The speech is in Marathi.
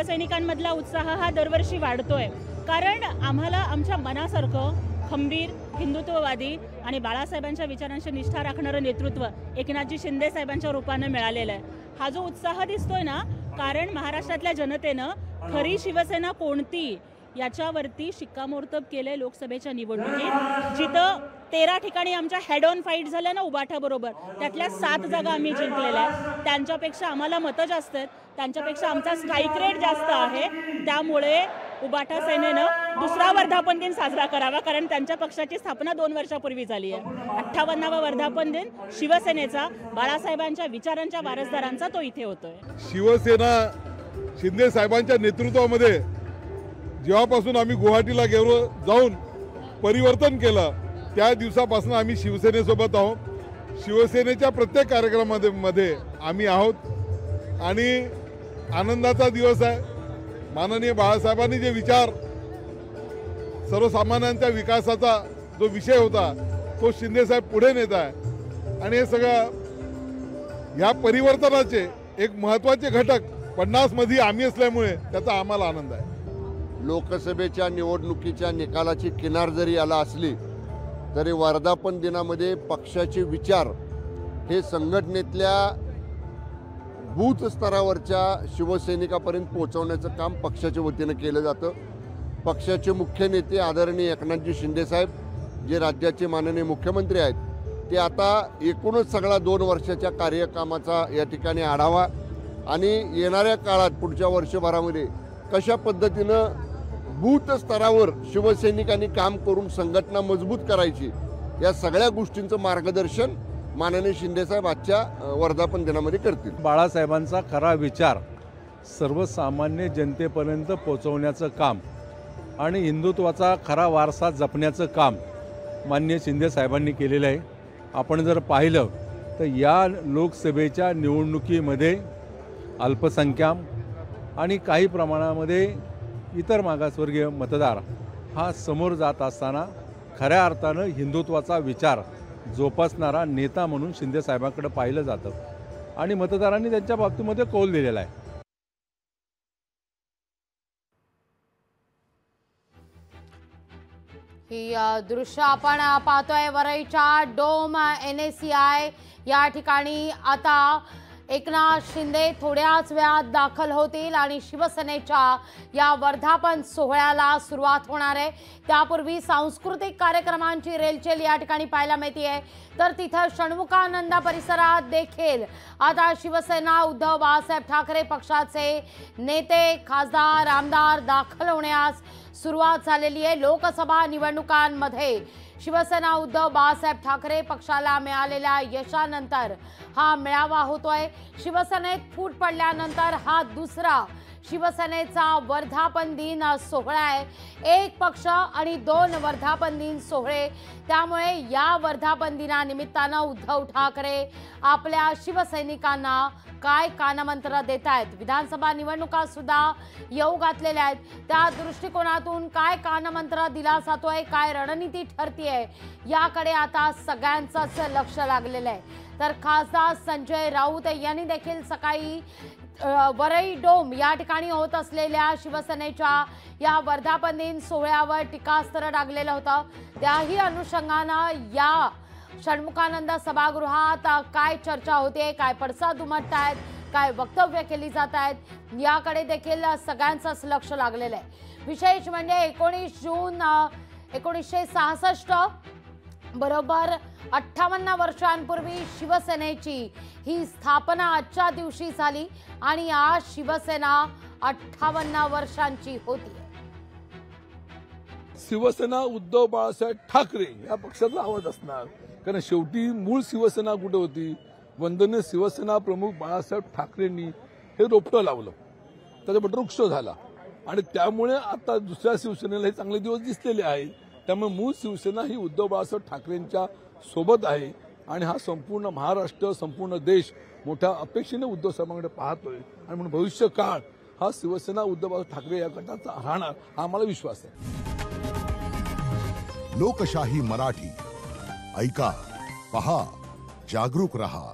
शिवसैनिकांमधला उत्साह हा दरवर्षी वाढतोय, कारण आम्हाला आमच्या मनासारखं खंबीर, हिंदुत्ववादी आणि बाळासाहेबांच्या विचारांशी निष्ठा राखणारं नेतृत्व एकनाथजी शिंदे साहेबांच्या रूपानं मिळालेलं आहे। हा जो उत्साह दिसतोय ना, कारण महाराष्ट्रातल्या जनतेनं खरी शिवसेना कोणती याच्यावरती शिक्कामोर्तब केलंय लोकसभेच्या निवडणुकीत। जिथं 13 ठिकाणी आमच्या हेड ऑन फाईट झाल्या ना उबाठाबरोबर, त्यातल्या 7 जागा आम्ही जिंकलेल्या आहेत। त्यांच्यापेक्षा आम्हाला मतं जास्त आहेत, त्यांच्यापेक्षा आमचा स्ट्राईक रेट जास्त आहे। त्यामुळे उबाठा सेनेनं दुसरा वर्धापन दिन साजरा करावा, कारण त्यांच्या पक्षाची स्थापना 2 वर्षापूर्वी झाली आहे। 58वा वर्धापन दिन शिवसेनेचा, बाळासाहेबांच्या विचारांच्या वारसदारांचा तो इथे होतोय। शिवसेना शिंदे साहेबांच्या नेतृत्वामध्ये जेव्हापासून आम्ही गुवाहाटीला गेलो, जाऊन परिवर्तन केलं, त्या दिवसापासून आम्ही शिवसेनेसोबत आहोत। शिवसेनेच्या प्रत्येक कार्यक्रमामध्ये आम्ही आहोत आणि आनंदाचा दिवस आहे। माननीय बाळासाहेबांनी जे विचार, सर्वसामान्यांच्या विकासाचा जो विषय होता तो शिंदेसाहेब पुढे नेत आहे आणि हे सगळं या परिवर्तनाचे एक महत्त्वाचे घटक 50 मध्ये आम्ही असल्यामुळे त्याचा आम्हाला आनंद आहे। लोकसभेच्या निवडणुकीच्या निकालाची किनार जरी आला असली तरी वर्धापन दिनामध्ये पक्षाचे विचार हे संघटनेतल्या बूथ स्तरावरच्या शिवसैनिकापर्यंत पोहोचवण्याचं काम पक्षाच्या वतीनं केलं जातं। पक्षाचे मुख्य नेते आदरणीय एकनाथजी शिंदे साहेब, जे राज्याचे माननीय मुख्यमंत्री आहेत, ते आता एकूणच सगळा 2 वर्षाच्या कार्यकामाचा या ठिकाणी आढावा आणि येणाऱ्या काळात पुढच्या वर्षभरामध्ये कशा पद्धतीनं बूथ स्तरावर शिवसैनिकांनी काम करून संघटना मजबूत करायची, या सगळ्या गोष्टींचं मार्गदर्शन माननीय शिंदेसाहेब आजच्या वर्धापन दिनामध्ये करतील। बाळासाहेबांचा खरा विचार सर्वसामान्य जनतेपर्यंत पोहोचवण्याचं काम आणि हिंदुत्वाचा खरा वारसा जपण्याचं काम माननीय शिंदे साहेबांनी केलेलं आहे। आपण जर पाहिलं तर या लोकसभेच्या निवडणुकीमध्ये अल्पसंख्याक आणि काही प्रमाणामध्ये इतर मागासवर्गीय मतदार हा समोर जात असताना खऱ्या अर्थानं हिंदुत्वाचा विचार जोपासणारा नेता म्हणून शिंदे साहेबांकडे पाहिलं जातं आणि मतदारांनी त्यांच्या बाबतीमध्ये कौल दिलेला आहे। ही दृश्य आपण पाहतोय वरईच्या डोम NACI या ठिकाणी आता एकनाथ शिंदे थोड्याच वेळात दाखल होतील आणि शिवसेनेच्या या वर्धापन सोहळ्याला सुरुवात होणार आहे। त्यापूर्वी सांस्कृतिक कार्यक्रमांची रेलचेल या ठिकाणी पाहायला मिळते, तर तिथं षण्मुखानंद परिसरात देखील आता शिवसेना उद्धव बाळासाहेब ठाकरे पक्षाचे नेते, खासदार, आमदार दाखल होण्यास सुरुवात झालेली आहे। लोकसभा निवडणुकांमध्ये शिवसेना उद्धव बाळासाहेब ठाकरे पक्षाला मिळालेल्या यशानंतर हा मेळावा होतोय। शिवसेनेत फूट पडल्यानंतर हा दुसरा शिवसेनेचा वर्धापन दिन सोहळा आहे। 1 पक्ष आणि 2 वर्धापन दिन सोहळे, त्यामुळे या वर्धापन दिनानिमित्तानं उद्धव ठाकरे आपल्या शिवसैनिकांना काय कानमंत्र देत आहेत, विधानसभा निवडणुका सुद्धा येऊ घातलेल्या आहेत, त्या दृष्टिकोनातून काय कानमंत्र दिला जातोय, काय रणनीती ठरतीये, याकडे आता सगळ्यांचंच लक्ष लागलेलं आहे। तर खासदार संजय राऊत यांनी देखील सकाळी वरई डोम या ठिकाणी होत असलेल्या शिवसेनेच्या या वर्धापन दिन सोहळ्यावर टीकास्त्र डागलेलं होतं। त्याही अनुषंगानं या षण्मुखानंद सभागृहात काय चर्चा होते, काय पडसाद उमटतायत, काय वक्तव्य केली जात आहेत, याकडे देखील सगळ्यांचंच लक्ष लागलेलं आहे। विशेष म्हणजे 19 जून 1966 बरोबर 58 वर्षांपूर्वी शिवसेनेची ही स्थापना आजच्या दिवशी झाली आणि आज शिवसेना 58 वर्षांची होती। शिवसेना उद्धव बाळासाहेब ठाकरे या पक्षाचा आवाज असणार, कारण शेवटी मूळ शिवसेना कुठे होती, वंदनीय शिवसेना प्रमुख बाळासाहेब ठाकरेंनी हे रोपटं लावलं, त्याच्याबद्दल वृक्ष झाला आणि त्यामुळे आता दुसऱ्या शिवसेनेला हे चांगले दिवस दिसलेले आहेत। त्यामुळे मूळ शिवसेना ही उद्धव बाळासाहेब ठाकरेंच्या सोबत आहे आणि हा संपूर्ण महाराष्ट्र, संपूर्ण देश मोठ्या अपेक्षेने उद्धव साहेबांकडे पाहतोय आणि म्हणून भविष्य काळ हा शिवसेना उद्धव बाळासाहेब ठाकरे या गटाचा राहणार हा आम्हाला विश्वास आहे। लोकशाही मराठी ऐका, पहा, जागरूक रहा।